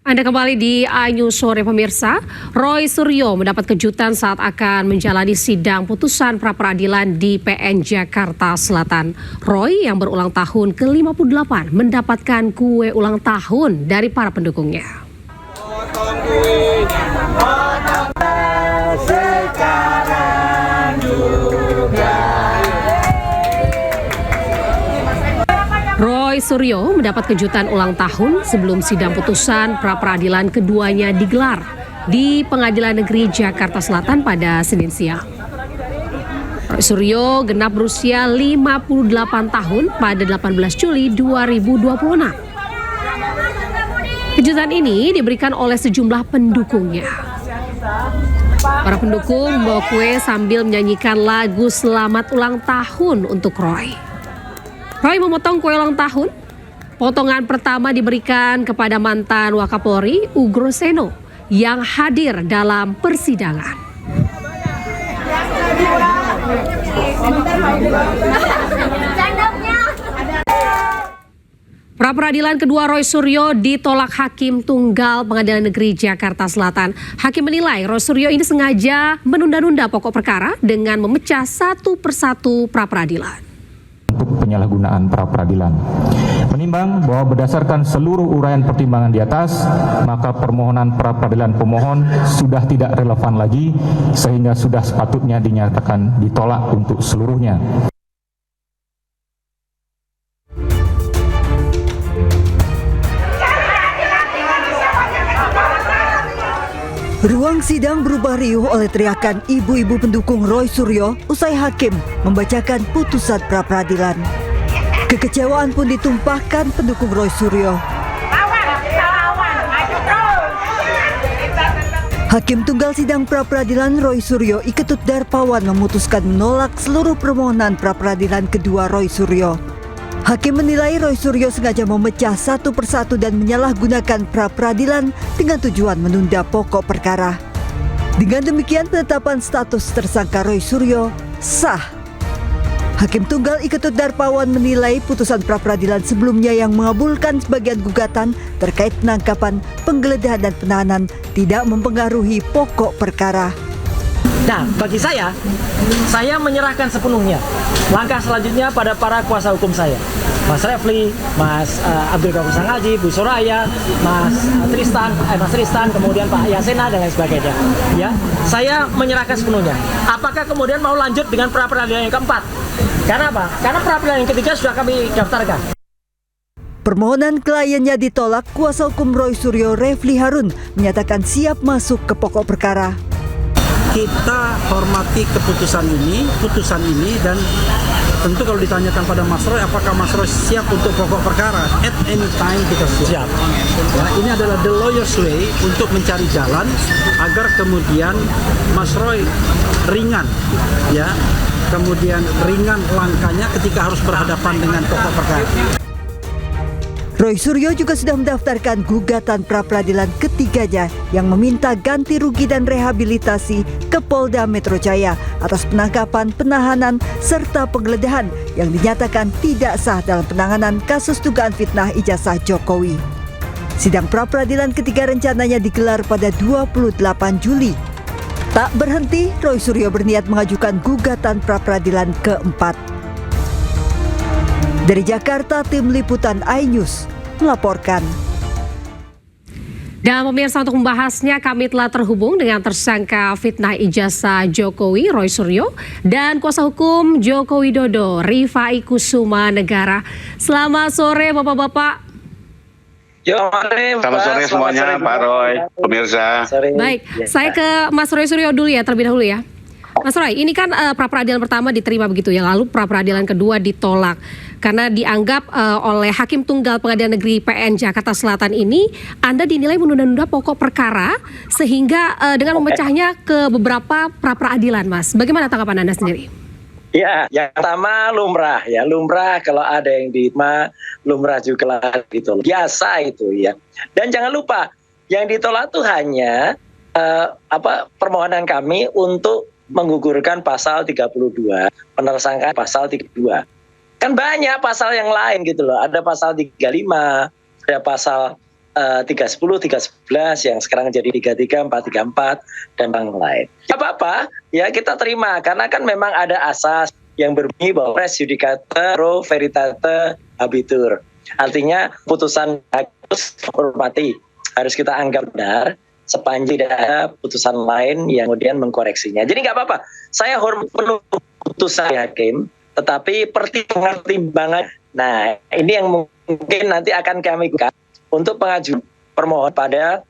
Anda kembali di iNews Sore pemirsa. Roy Suryo mendapat kejutan saat akan menjalani sidang putusan pra-peradilan di PN Jakarta Selatan. Roy yang berulang tahun ke-58 mendapatkan kue ulang tahun dari para pendukungnya. Roy Suryo mendapat kejutan ulang tahun sebelum sidang putusan pra-peradilan keduanya digelar di Pengadilan Negeri Jakarta Selatan pada Senin siang. Roy Suryo genap berusia 58 tahun pada 18 Juli 2026. Kejutan ini diberikan oleh sejumlah pendukungnya. Para pendukung membawa kue sambil menyanyikan lagu Selamat Ulang Tahun untuk Roy. Roy memotong kue ulang tahun. Potongan pertama diberikan kepada mantan Wakapolri Ugro Seno yang hadir dalam persidangan. Pra-peradilan kedua Roy Suryo ditolak Hakim Tunggal Pengadilan Negeri Jakarta Selatan. Hakim menilai Roy Suryo ini sengaja menunda-nunda pokok perkara dengan memecah satu persatu pra-peradilan. Untuk penyalahgunaan pra-peradilan. Menimbang bahwa berdasarkan seluruh uraian pertimbangan di atas, maka permohonan pra-peradilan pemohon sudah tidak relevan lagi sehingga sudah sepatutnya dinyatakan ditolak untuk seluruhnya. Ruang sidang berubah riuh oleh teriakan ibu-ibu pendukung Roy Suryo usai hakim membacakan putusan pra-peradilan. Kekecewaan pun ditumpahkan pendukung Roy Suryo. Hakim Tunggal Sidang Pra-peradilan Roy Suryo Iketut Darpawan memutuskan menolak seluruh permohonan pra-peradilan kedua Roy Suryo. Hakim menilai Roy Suryo sengaja memecah satu persatu dan menyalahgunakan pra-peradilan dengan tujuan menunda pokok perkara. Dengan demikian penetapan status tersangka Roy Suryo sah. Hakim Tunggal Iketut Darpawan menilai putusan pra-peradilan sebelumnya yang mengabulkan sebagian gugatan terkait penangkapan, penggeledahan dan penahanan tidak mempengaruhi pokok perkara. Nah, bagi saya menyerahkan sepenuhnya. Langkah selanjutnya pada para kuasa hukum saya, Mas Refli, Mas Abdul Ghafur Sangaji, Bu Soraya, Mas Tristan, kemudian Pak Yasena dan lain sebagainya. Ya, saya menyerahkan sepenuhnya. Apakah kemudian mau lanjut dengan pra-peradilan yang keempat? Karena apa? Karena pra-peradilan yang ketiga sudah kami daftarkan. Permohonan kliennya ditolak, kuasa hukum Roy Suryo Refli Harun menyatakan siap masuk ke pokok perkara. Kita hormati putusan ini dan tentu kalau ditanyakan pada Mas Roy apakah Mas Roy siap untuk pokok perkara, at any time kita siap. Ya, ini adalah the lawyer's way untuk mencari jalan agar kemudian Mas Roy ringan, ya, kemudian ringan langkahnya ketika harus berhadapan dengan pokok perkara. Roy Suryo juga sudah mendaftarkan gugatan pra-peradilan ketiganya yang meminta ganti rugi dan rehabilitasi ke Polda Metro Jaya atas penangkapan, penahanan, serta penggeledahan yang dinyatakan tidak sah dalam penanganan kasus dugaan fitnah ijazah Jokowi. Sidang pra-peradilan ketiga rencananya digelar pada 28 Juli. Tak berhenti, Roy Suryo berniat mengajukan gugatan pra-peradilan keempat. Dari Jakarta, tim liputan iNews melaporkan. Dan pemirsa, untuk membahasnya kami telah terhubung dengan tersangka fitnah ijazah Jokowi, Roy Suryo, dan kuasa hukum Joko Widodo, Rifai Kusuma Negara. Selamat sore Bapak-Bapak. Selamat sore semuanya, Pak Roy, pemirsa. Baik, saya ke Mas Roy Suryo dulu ya, terlebih dahulu ya. Mas Roy, ini kan pra-peradilan pertama diterima begitu ya, lalu pra-peradilan kedua ditolak karena dianggap oleh Hakim Tunggal Pengadilan Negeri PN Jakarta Selatan ini Anda dinilai menunda-nunda pokok perkara sehingga dengan memecahnya ke beberapa pra-peradilan, Mas. Bagaimana tanggapan Anda sendiri? Ya, yang pertama lumrah kalau ada yang diterima, lumrah juga gitu, biasa itu ya. Dan jangan lupa yang ditolak itu hanya permohonan kami untuk menggugurkan pasal 32, penersangkaan pasal 32. Kan banyak pasal yang lain gitu loh. Ada pasal 35, ada pasal 310, 311 yang sekarang jadi 33, 434 dan yang lain. Tidak apa-apa, ya kita terima karena kan memang ada asas yang berbunyi bahwa res judicata pro veritate habitur. Artinya putusan harus dihormati, harus kita anggap benar sepanjang tidak ada putusan lain yang kemudian mengkoreksinya. Jadi nggak apa-apa, saya hormat penuh putusan hakim, tetapi pertimbangan. Nah, ini yang mungkin nanti akan kami gunakan untuk pengajuan permohonan pada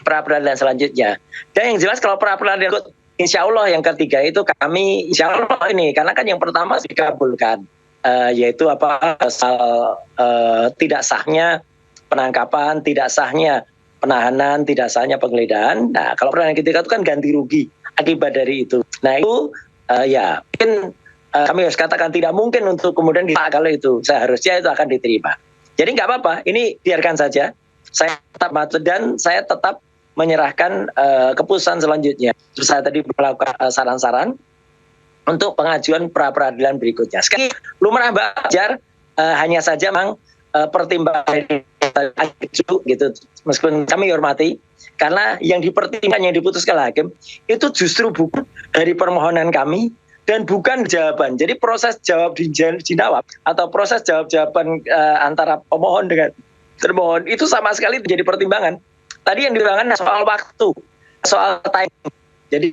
pra-peradilan selanjutnya. Dan yang jelas kalau pra-peradilan insya Allah yang ketiga itu kami insya Allah ini, karena kan yang pertama dikabulkan, yaitu soal tidak sahnya penangkapan, tidak sahnya penahanan, tidak sahnya penggeledahan. Nah, kalau peradilan ketiga itu kan ganti rugi akibat dari itu. Nah, itu ya mungkin kami harus katakan tidak mungkin untuk kemudian kalau itu seharusnya itu akan diterima. Jadi nggak apa-apa, ini biarkan saja. Saya tetap maju dan saya tetap menyerahkan keputusan selanjutnya. Terus saya tadi melakukan saran-saran untuk pengajuan pra-peradilan berikutnya. Sekali lumrah Bajar, hanya saja memang pertimbangan gitu, meskipun kami hormati, karena yang dipertimbangkan, yang diputuskan hakim itu justru bukan dari permohonan kami dan bukan jawaban. Jadi proses jawab dijawab atau proses jawab-jawaban antara pemohon dengan termohon itu sama sekali menjadi pertimbangan. Tadi yang dibilangkan soal waktu, soal timing. Jadi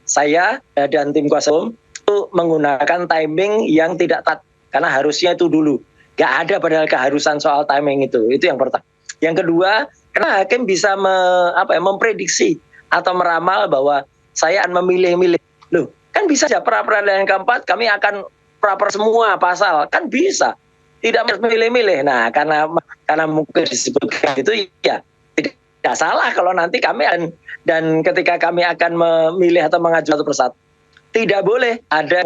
saya dan tim kuasa hukum itu menggunakan timing yang tidak karena harusnya itu dulu. Gak ada padahal keharusan soal timing itu yang pertama. Yang kedua, karena hakim bisa memprediksi atau meramal bahwa saya akan memilih-milih. Loh, kan bisa saja pra-peradilan yang keempat kami akan praper semua pasal, kan bisa. Tidak memilih-milih. Nah, karena mungkin disebutkan itu ya tidak salah kalau nanti kami dan ketika kami akan memilih atau mengajukan satu persatu, tidak boleh ada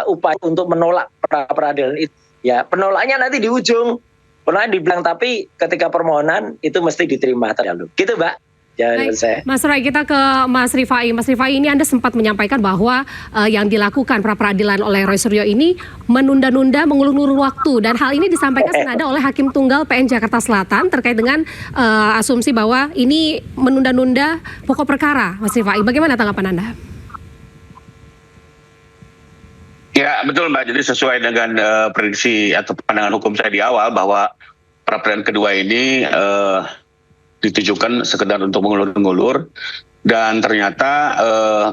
upaya untuk menolak pra-peradilan itu. Ya, penolaknya nanti di ujung. Penolaknya dibilang, tapi ketika permohonan itu mesti diterima terlalu. Gitu, Mbak. Baik, Mas Roy, kita ke Mas Rifai. Mas Rifai, ini Anda sempat menyampaikan bahwa yang dilakukan pra-peradilan oleh Roy Suryo ini menunda-nunda, mengulur-ulur waktu, dan hal ini disampaikan senada oleh Hakim Tunggal PN Jakarta Selatan terkait dengan asumsi bahwa ini menunda-nunda pokok perkara. Mas Rifai, bagaimana tanggapan Anda? Ya, betul Mbak. Jadi sesuai dengan prediksi atau pandangan hukum saya di awal bahwa pra-peradilan kedua ini ditujukan sekedar untuk mengulur-ngulur, dan ternyata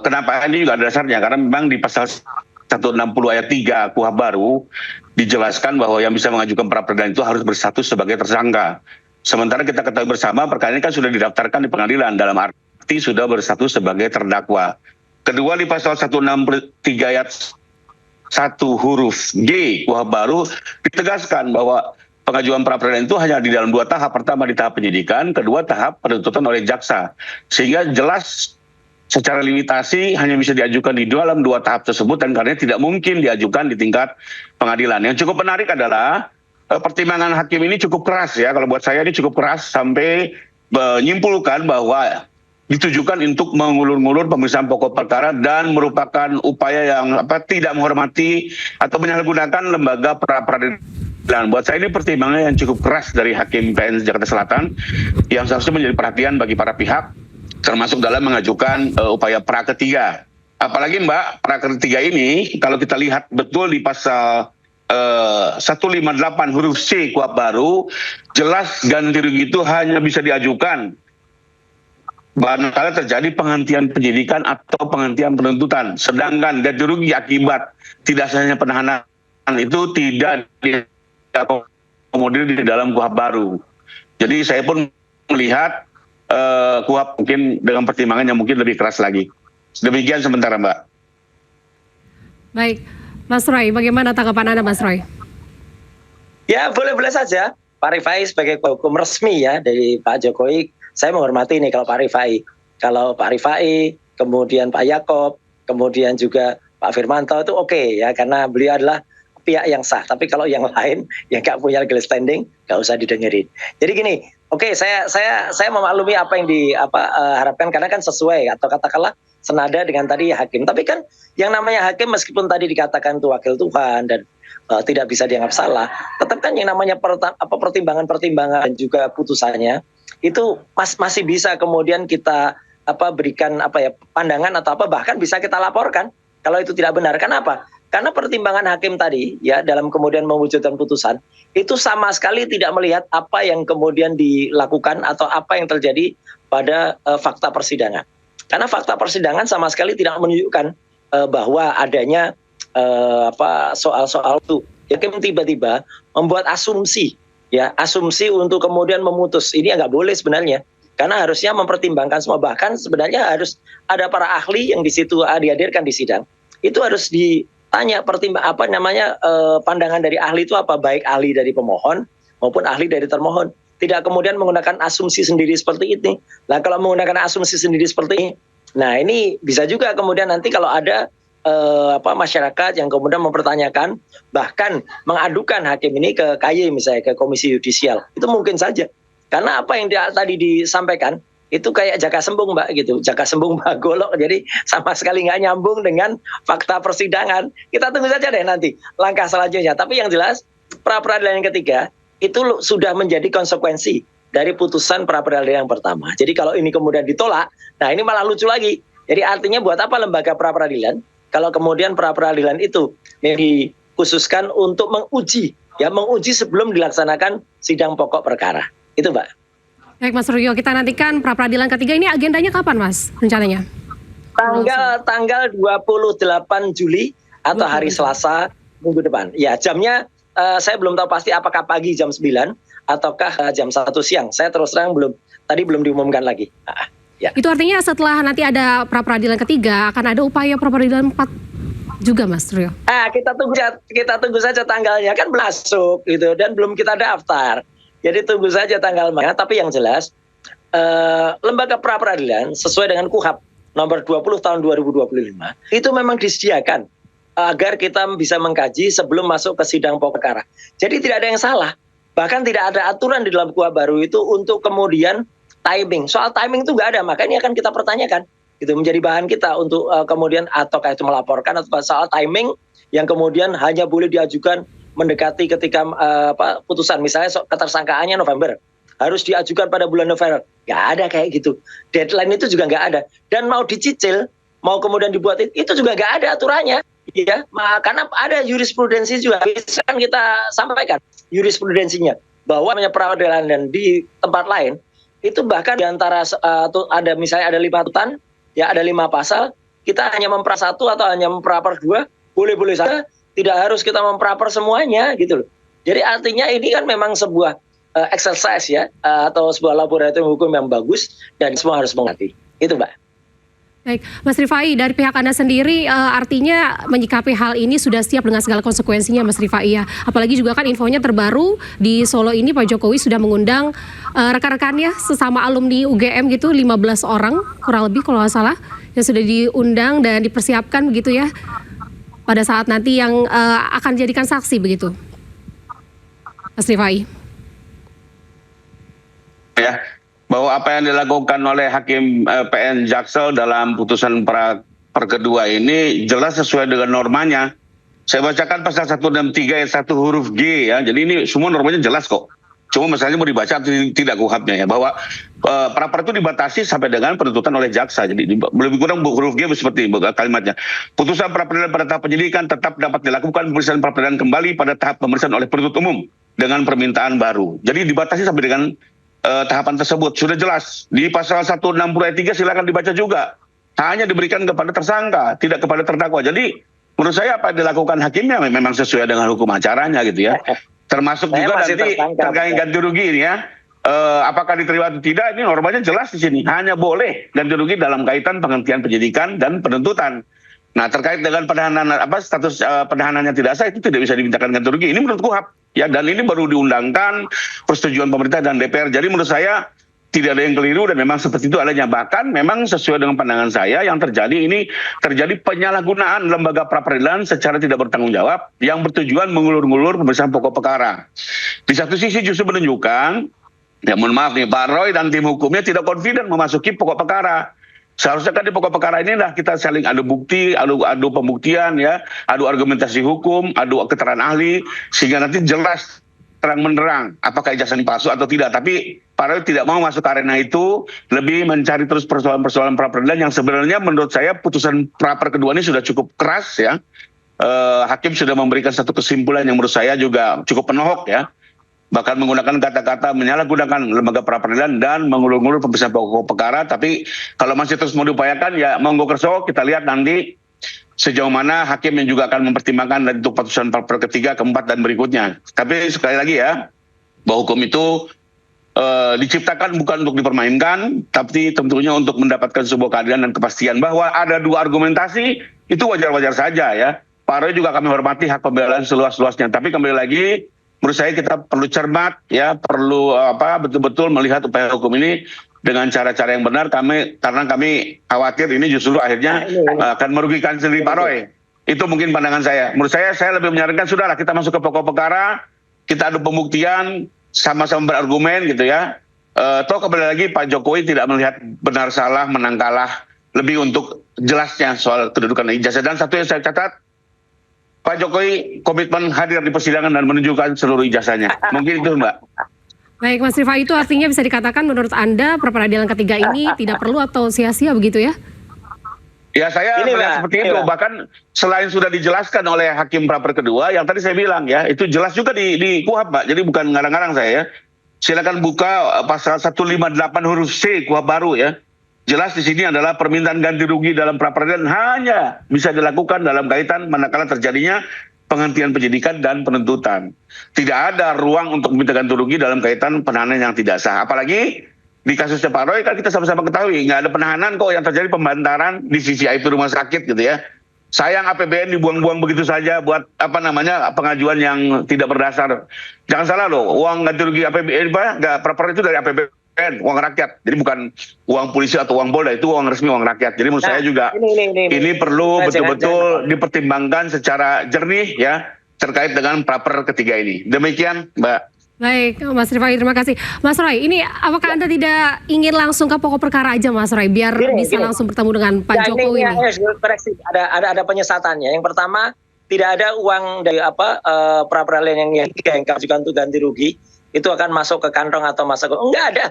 kenapa ini juga ada dasarnya, karena memang di pasal 160 ayat 3 KUHP baru dijelaskan bahwa yang bisa mengajukan pra-peradilan itu harus berstatus sebagai tersangka. Sementara kita ketahui bersama perkara ini kan sudah didaftarkan di pengadilan, dalam arti sudah berstatus sebagai terdakwa. Kedua, di pasal 163 ayat 1 huruf G KUHP baru ditegaskan bahwa pengajuan pra-peradilan itu hanya di dalam 2 tahap. Pertama di tahap penyidikan, kedua tahap penuntutan oleh jaksa. Sehingga jelas secara limitasi hanya bisa diajukan di dalam 2 tahap tersebut, dan karena tidak mungkin diajukan di tingkat pengadilan. Yang cukup menarik adalah pertimbangan hakim ini cukup keras ya. Kalau buat saya ini cukup keras sampai menyimpulkan bahwa ditujukan untuk mengulur-ngulur pemeriksaan pokok perkara dan merupakan upaya yang tidak menghormati atau menyalahgunakan lembaga pra-peradilan. Dan buat saya ini pertimbangan yang cukup keras dari Hakim PN Jakarta Selatan yang seharusnya menjadi perhatian bagi para pihak, termasuk dalam mengajukan upaya pra ketiga. Apalagi Mbak, pra ketiga ini kalau kita lihat betul di pasal 158 huruf C KUHP baru, jelas ganti rugi itu hanya bisa diajukan manakala terjadi penghentian penyidikan atau penghentian penuntutan. Sedangkan ganti rugi akibat tidak sahnya penahanan itu tidak diakomodir di dalam KUHP baru. Jadi saya pun melihat KUHP mungkin dengan pertimbangan yang mungkin lebih keras lagi. Demikian sementara Mbak. Baik, Mas Roy, bagaimana tanggapan Anda Mas Roy? Ya boleh-boleh saja. Pak Rifai sebagai hukum resmi ya dari Pak Jokowi, saya menghormati nih kalau Pak Rifai. Kalau Pak Rifai, kemudian Pak Yaakob, kemudian juga Pak Firmanto itu oke ya, karena beliau adalah pihak yang sah. Tapi kalau yang lain yang nggak punya legal standing, nggak usah didengerin. Jadi gini, oke, saya memaklumi apa yang harapkan, karena kan sesuai atau katakanlah senada dengan tadi hakim. Tapi kan yang namanya hakim meskipun tadi dikatakan itu wakil Tuhan dan tidak bisa dianggap salah, tetap kan yang namanya pertimbangan-pertimbangan dan juga putusannya itu masih bisa kemudian kita berikan pandangan atau bahkan bisa kita laporkan kalau itu tidak benar. Kenapa? Karena pertimbangan hakim tadi ya dalam kemudian mewujudkan putusan itu sama sekali tidak melihat apa yang kemudian dilakukan atau apa yang terjadi pada fakta persidangan. Karena fakta persidangan sama sekali tidak menunjukkan bahwa adanya soal-soal itu. Hakim tiba-tiba membuat asumsi untuk kemudian memutus. Ini nggak boleh sebenarnya. Karena harusnya mempertimbangkan semua, bahkan sebenarnya harus ada para ahli yang di situ dihadirkan di sidang. Itu harus ditanya pandangan dari ahli itu apa, baik ahli dari pemohon maupun ahli dari termohon. Tidak kemudian menggunakan asumsi sendiri seperti ini. Nah, kalau menggunakan asumsi sendiri seperti ini, nah ini bisa juga kemudian nanti kalau ada masyarakat yang kemudian mempertanyakan, bahkan mengadukan hakim ini ke KY misalnya, ke Komisi Yudisial. Itu mungkin saja. Karena apa yang tadi disampaikan itu kayak jaka sembung Mbak gitu, jaka sembung Mbak Golok, jadi sama sekali nggak nyambung dengan fakta persidangan. Kita tunggu saja deh nanti langkah selanjutnya. Tapi yang jelas pra peradilan yang ketiga itu sudah menjadi konsekuensi dari putusan pra peradilan yang pertama. Jadi kalau ini kemudian ditolak, nah ini malah lucu lagi. Jadi artinya buat apa lembaga pra peradilan kalau kemudian pra peradilan itu dikhususkan untuk menguji sebelum dilaksanakan sidang pokok perkara. Itu Mbak. Baik Mas Suryo, kita nantikan pra peradilan ketiga ini agendanya kapan Mas rencananya? Tanggal 28 Juli atau hari Selasa minggu depan. Ya jamnya saya belum tahu pasti apakah pagi jam 9 ataukah jam 1 siang. Saya terus terang belum diumumkan lagi. Ya. Itu artinya setelah nanti ada pra peradilan ketiga akan ada upaya pra peradilan 4 juga Mas Suryo? Kita tunggu saja tanggalnya, kan masuk gitu dan belum kita daftar. Jadi tunggu saja tanggal mana. Tapi yang jelas lembaga pra peradilan sesuai dengan KUHAP nomor 20 tahun 2025 itu memang disediakan agar kita bisa mengkaji sebelum masuk ke sidang pokok perkara. Jadi tidak ada yang salah. Bahkan tidak ada aturan di dalam KUHAP baru itu untuk kemudian timing. Soal timing itu nggak ada, makanya akan kita pertanyakan. Itu menjadi bahan kita untuk kemudian ataukah itu melaporkan atau soal timing yang kemudian hanya boleh diajukan mendekati ketika putusan, misalnya ketersangkaannya November, harus diajukan pada bulan November. Nggak ada kayak gitu. Deadline itu juga nggak ada. Dan mau dicicil, mau kemudian dibuat itu juga nggak ada aturannya. Ya, karena ada jurisprudensi juga. Bisa kan kita sampaikan jurisprudensinya bahwa pra peradilan dan di tempat lain itu bahkan diantara ada misalnya ada 5 tuntutan, ya ada 5 pasal, kita hanya mempra 1 atau hanya memperaper 2, boleh-boleh saja. Tidak harus kita memperaper semuanya gitu loh. Jadi artinya ini kan memang sebuah exercise ya atau sebuah laboratorium hukum yang bagus dan semua harus mengerti. Itu Mbak. Baik, Mas Rifai, dari pihak Anda sendiri artinya menyikapi hal ini sudah siap dengan segala konsekuensinya Mas Rifai ya. Apalagi juga kan infonya terbaru di Solo ini Pak Jokowi sudah mengundang rekan-rekannya sesama alumni UGM gitu 15 orang kurang lebih kalau nggak salah yang sudah diundang dan dipersiapkan begitu ya. Pada saat nanti yang akan dijadikan saksi begitu, Mas Rifai. Ya, bahwa apa yang dilakukan oleh Hakim PN Jaksel dalam putusan per kedua ini jelas sesuai dengan normanya. Saya bacakan pasal 163 ayat 1 huruf G ya. Jadi ini semua normanya jelas kok. Cuma masalahnya mau dibaca atau tidak KUHAP-nya ya, bahwa pra-pra itu dibatasi sampai dengan penuntutan oleh jaksa. Jadi lebih kurang huruf G seperti kalimatnya. Putusan pra peradilan pada tahap penyidikan tetap dapat dilakukan pemeriksaan pra peradilan kembali pada tahap pemeriksaan oleh penuntut umum dengan permintaan baru. Jadi dibatasi sampai dengan tahapan tersebut. Sudah jelas di pasal 160 ayat 3 silakan dibaca juga. Hanya diberikan kepada tersangka, tidak kepada terdakwa. Jadi menurut saya apa yang dilakukan hakimnya memang sesuai dengan hukum acaranya gitu ya. Termasuk juga nanti terkait ganti rugi ini ya. Apakah diterima atau tidak, ini normanya jelas di sini. Hanya boleh ganti rugi dalam kaitan penghentian penyidikan dan penuntutan. Nah, terkait dengan penahanan status penahanannya tidak sah, itu tidak bisa dimintakan ganti rugi. Ini menurut KUHAP ya, dan ini baru diundangkan persetujuan pemerintah dan DPR. Jadi menurut saya tidak ada yang keliru dan memang seperti itu adanya. Bahkan memang sesuai dengan pandangan saya yang terjadi penyalahgunaan lembaga pra peradilan secara tidak bertanggung jawab yang bertujuan mengulur-ngulur pemeriksaan pokok perkara. Di satu sisi justru menunjukkan, ya mohon maaf nih, Pak Roy dan tim hukumnya tidak confident memasuki pokok perkara. Seharusnya kan di pokok perkara ini lah kita saling adu bukti, adu pembuktian ya, adu argumentasi hukum, adu keterangan ahli, sehingga nanti jelas terang menerang apakah ijazah ini palsu atau tidak. Tapi Pak Roy tidak mau masuk ke arena itu, lebih mencari terus persoalan-persoalan pra peradilan yang sebenarnya menurut saya putusan pra kedua ini sudah cukup keras ya. Hakim sudah memberikan satu kesimpulan yang menurut saya juga cukup penohok ya. Bahkan menggunakan kata-kata menyalahgunakan lembaga pra peradilan dan mengulur-ngulur pemeriksaan pokok perkara. Tapi kalau masih terus mau diupayakan ya monggo kerso, kita lihat nanti sejauh mana hakim yang juga akan mempertimbangkan untuk putusan pra ketiga, keempat dan berikutnya. Tapi sekali lagi ya, bahwa hukum itu diciptakan bukan untuk dipermainkan, tapi tentunya untuk mendapatkan sebuah keadilan dan kepastian. Bahwa ada dua argumentasi itu wajar-wajar saja ya. Pak Roy juga kami hormati hak pembelaan seluas-luasnya. Tapi kembali lagi, menurut saya kita perlu cermat ya, perlu betul-betul melihat upaya hukum ini dengan cara-cara yang benar. Karena kami khawatir ini justru akhirnya akan merugikan sendiri Pak Roy. Itu mungkin pandangan saya. Menurut saya lebih menyarankan sudahlah kita masuk ke pokok perkara, kita adu pembuktian, sama-sama berargumen gitu ya. Toh kembali lagi Pak Jokowi tidak melihat benar salah, menang kalah, lebih untuk jelasnya soal kedudukan ijazah. Dan satu yang saya catat, Pak Jokowi komitmen hadir di persidangan dan menunjukkan seluruh ijazahnya. Mungkin itu Mbak. Baik Mas Rifai, itu artinya bisa dikatakan menurut Anda pra peradilan ketiga ini tidak perlu atau sia-sia begitu ya? Ya saya melihat seperti itu. Bahkan selain sudah dijelaskan oleh hakim pra kedua, yang tadi saya bilang ya, itu jelas juga di KUHP Mbak. Jadi bukan ngarang-ngarang saya ya. Silakan buka pasal 158 huruf C KUHP baru ya. Jelas di sini adalah permintaan ganti rugi dalam pra peradilan hanya bisa dilakukan dalam kaitan manakala terjadinya penghentian penyidikan dan penuntutan. Tidak ada ruang untuk meminta ganti rugi dalam kaitan penahanan yang tidak sah. Apalagi di kasusnya Pak Roy kan kita sama-sama ketahui nggak ada penahanan kok, yang terjadi pembantaran di sisi IP rumah sakit gitu ya. Sayang APBN dibuang-buang begitu saja buat pengajuan yang tidak berdasar. Jangan salah loh, uang ganti rugi APBN pra itu dari APBN. Uang rakyat, jadi bukan uang polisi atau uang Polda, itu uang resmi, uang rakyat. Jadi menurut saya juga ini perlu betul-betul dipertimbangkan secara jernih ya terkait dengan pra ketiga ini. Demikian Mbak. Baik Mas Rifai, terima kasih. Mas Roy, ini apakah Anda tidak ingin langsung ke pokok perkara aja Mas Roy, biar bisa langsung bertemu dengan Pak Jokowi ini? Koreksi, ada penyesatannya. Yang pertama, tidak ada uang dari pra peradilan yang diajukan untuk ganti rugi itu akan masuk ke kantong atau masuk ke, enggak ada.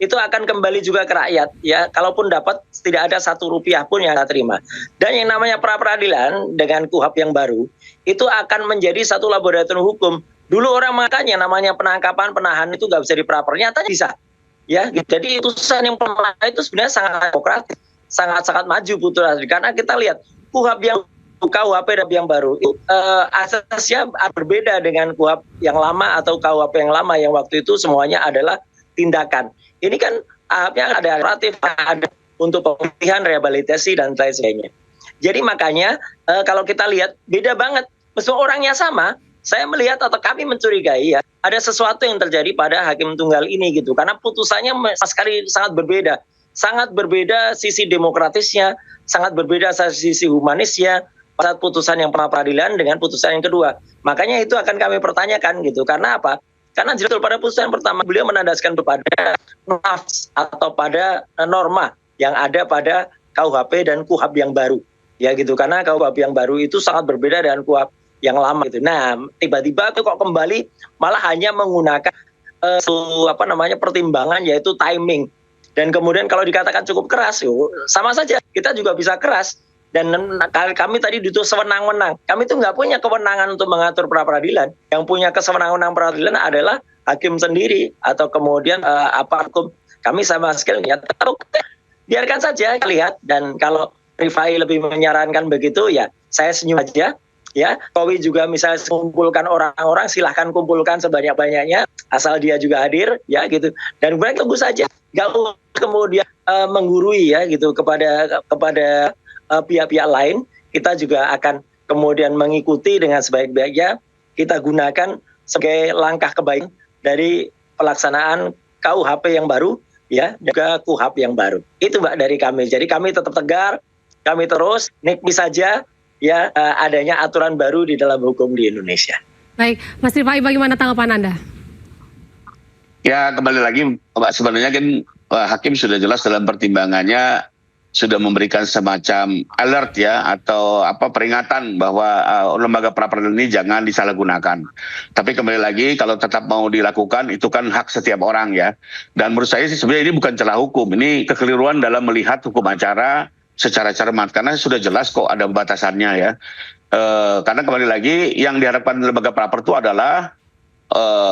Itu akan kembali juga ke rakyat ya. Kalaupun dapat, tidak ada Rp1 pun yang akan terima. Dan yang namanya pra peradilan dengan KUHP yang baru itu akan menjadi satu laboratorium hukum. Dulu orang mengatakan namanya penangkapan, penahanan itu nggak bisa dipraper, nyata bisa ya. Jadi putusan yang pertama itu sebenarnya sangat demokratis, sangat maju putusan, karena kita lihat KUHP yang baru itu asasnya berbeda dengan KUHP yang lama atau KUHP yang lama yang waktu itu semuanya adalah tindakan. Ini kan ada relatif, ada untuk pemilihan, rehabilitasi dan lain sebagainya. Jadi makanya kalau kita lihat beda banget, meskipun orangnya sama, saya melihat atau kami mencurigai ya ada sesuatu yang terjadi pada hakim tunggal ini gitu, karena putusannya sekali sangat berbeda sisi demokratisnya, sangat berbeda sisi humanisnya pada putusan yang pra peradilan dengan putusan yang kedua. Makanya itu akan kami pertanyakan gitu. Karena apa? Karena jelas pada putusan pertama beliau menandaskan kepada nafs atau pada norma yang ada pada KUHP dan KUHP yang baru ya gitu. Karena KUHP yang baru itu sangat berbeda dengan KUHP yang lama gitu. Nah, tiba-tiba kok kembali malah hanya menggunakan pertimbangan yaitu timing. Dan kemudian kalau dikatakan cukup keras, sama saja kita juga bisa keras. Dan kami tadi dituduh sewenang-wenang. Kami itu nggak punya kewenangan untuk mengatur pra peradilan. Yang punya kesewenang-wenang peradilan adalah hakim sendiri atau kemudian hukum. Kami sama sekali nggak tahu. Biarkan saja lihat. Dan kalau Rifai lebih menyarankan begitu, ya saya senyum aja. Ya, Kowi juga misalnya kumpulkan orang-orang, silahkan kumpulkan sebanyak-banyaknya, asal dia juga hadir, ya gitu. Dan kemudian tunggu saja, nggak kemudian menggurui ya gitu kepada pihak-pihak lain. Kita juga akan kemudian mengikuti dengan sebaik-baiknya. Kita gunakan sebagai langkah kebaikan dari pelaksanaan KUHP yang baru, ya, juga KUHP yang baru. Itu Mbak dari kami. Jadi kami tetap tegar, kami terus nikmi saja. Ya, adanya aturan baru di dalam hukum di Indonesia. Baik, Mas Rifai, bagaimana tanggapan Anda? Ya kembali lagi, Pak, sebenarnya kan hakim sudah jelas dalam pertimbangannya sudah memberikan semacam alert ya atau peringatan bahwa lembaga pra-peradilan ini jangan disalahgunakan. Tapi kembali lagi kalau tetap mau dilakukan itu kan hak setiap orang ya. Dan menurut saya sih sebenarnya ini bukan celah hukum, ini kekeliruan dalam melihat hukum acara secara cermat karena sudah jelas kok ada batasannya ya. Karena kembali lagi yang diharapkan lembaga pra-per itu adalah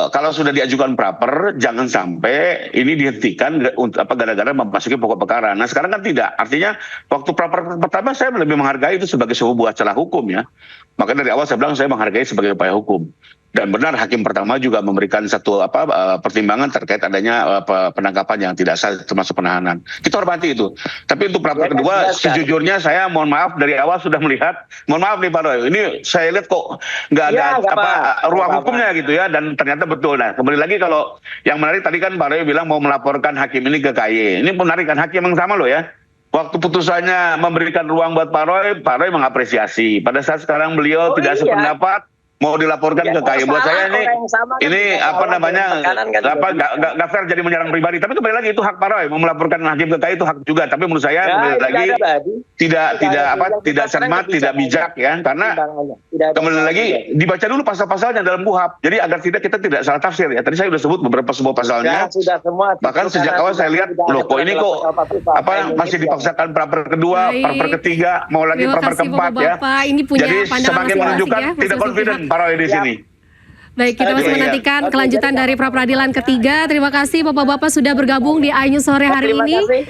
kalau sudah diajukan pra-per, jangan sampai ini dihentikan gara-gara memasuki pokok perkara. Nah sekarang kan tidak. Artinya waktu pra-per pertama saya lebih menghargai itu sebagai sebuah celah hukum ya. Makanya dari awal saya bilang saya menghargai sebagai upaya hukum. Dan benar hakim pertama juga memberikan satu pertimbangan terkait adanya penangkapan yang tidak sah termasuk penahanan. Kita hormati itu. Tapi untuk pra-per kedua, sejujurnya saya mohon maaf dari awal sudah melihat, mohon maaf nih Pak Roy, ini saya lihat kok nggak ada ruang hukumnya gitu ya, dan ternyata betul. Nah kembali lagi kalau yang menarik tadi kan Pak Roy bilang mau melaporkan hakim ini ke KY. Ini menarik kan hakim yang sama loh ya. Waktu putusannya memberikan ruang buat Pak Roy mengapresiasi. Pada saat sekarang beliau tidak sependapat, mau dilaporkan ke KY. Buat saya ini nggak fair jadi menyerang pribadi. Tapi kembali lagi itu hak Pak Roy, mau melaporkan hakim ke KY itu hak juga. Tapi menurut saya kembali lagi tidak cermat, tidak bijak ya, karena kembali lagi dibaca dulu pasal-pasalnya dalam KUHP. Jadi agar kita tidak salah tafsir ya. Tadi saya sudah sebut beberapa semua pasalnya. Bahkan sejak awal saya lihat loh kok ini kok masih dipaksakan pra-per kedua, pra-per ketiga, mau lagi pra-per keempat ya. Jadi semakin menunjukkan tidak confident Pak Roy di sini. Baik, kita masih menantikan kelanjutan dari pra-peradilan ketiga. Terima kasih Bapak-Bapak sudah bergabung di iNews sore hari ini.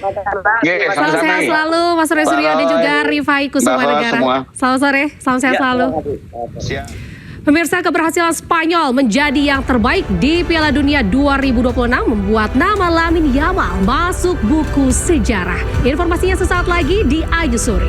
Salam sehat selalu Mas Roy Suryo dan juga Rifai Kusumanegara. Selamat sore, salam sehat selalu. Pemirsa, keberhasilan Spanyol menjadi yang terbaik di Piala Dunia 2026 membuat nama Lamine Yamal masuk buku sejarah. Informasinya sesaat lagi di iNews Sore.